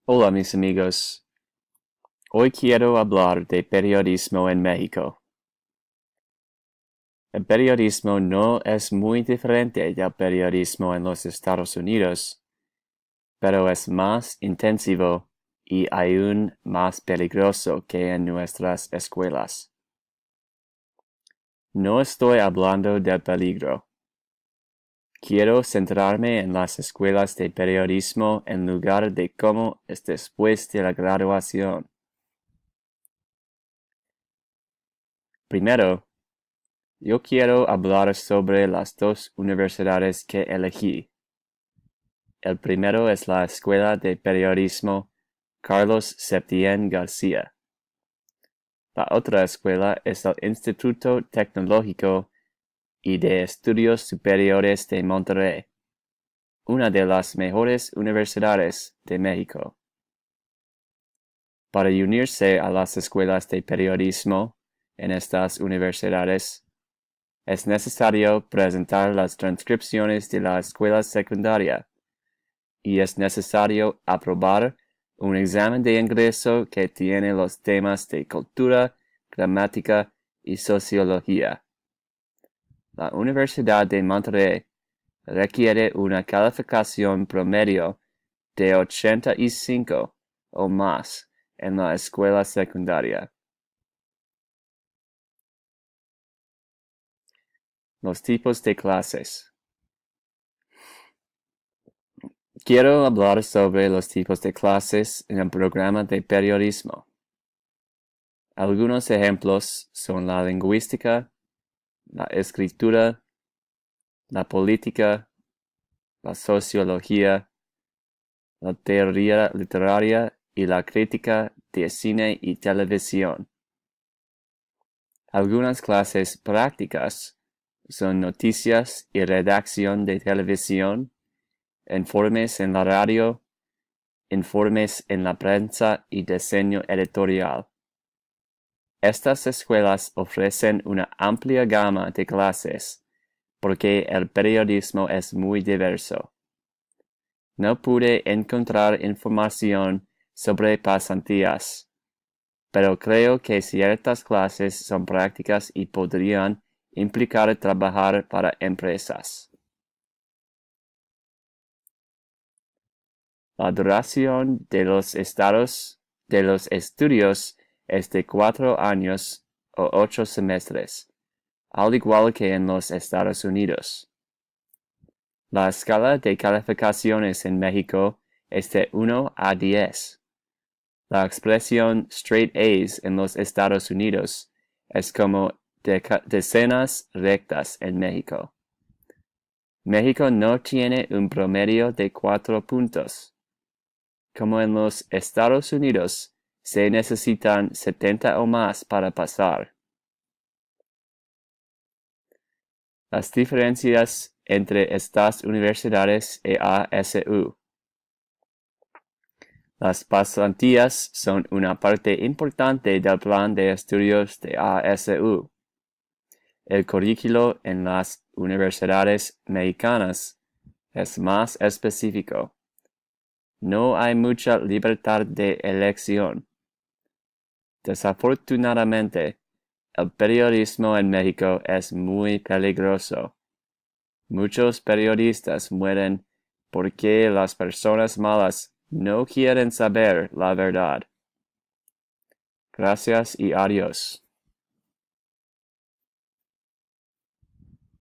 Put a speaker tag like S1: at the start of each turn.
S1: Hola mis amigos, hoy quiero hablar de periodismo en México. El periodismo no es muy diferente del periodismo en los Estados Unidos, pero es más intensivo y aún más peligroso que en nuestras escuelas. No estoy hablando del peligro. Quiero centrarme en las escuelas de periodismo en lugar de cómo es después de la graduación. Primero, yo quiero hablar sobre las dos universidades que elegí. El primero es la Escuela de Periodismo Carlos Septién García. La otra escuela es el Instituto Tecnológico y de Estudios Superiores de Monterrey, una de las mejores universidades de México. Para unirse a las escuelas de periodismo en estas universidades, es necesario presentar las transcripciones de la escuela secundaria y es necesario aprobar un examen de ingreso que tiene los temas de cultura, gramática y sociología. La Universidad de Monterrey requiere una calificación promedio de 85 o más en la escuela secundaria. Los tipos de clases. Quiero hablar sobre los tipos de clases en el programa de periodismo. Algunos ejemplos son la lingüística, la escritura, la política, la sociología, la teoría literaria y la crítica de cine y televisión. Algunas clases prácticas son noticias y redacción de televisión, informes en la radio, informes en la prensa y diseño editorial. Estas escuelas ofrecen una amplia gama de clases porque el periodismo es muy diverso. No pude encontrar información sobre pasantías, pero creo que ciertas clases son prácticas y podrían implicar trabajar para empresas. La duración de los estudios es de 4 años o 8 semestres, al igual que en los Estados Unidos. La escala de calificaciones en México es de 1 a 10. La expresión straight A's en los Estados Unidos es como decenas rectas en México. México no tiene un promedio de 4 puntos. Como en los Estados Unidos, se necesitan 70 o más para pasar. Las diferencias entre estas universidades e ASU. Las pasantías son una parte importante del plan de estudios de ASU. El currículo en las universidades mexicanas es más específico. No hay mucha libertad de elección. Desafortunadamente, el periodismo en México es muy peligroso. Muchos periodistas mueren porque las personas malas no quieren saber la verdad. Gracias y adiós.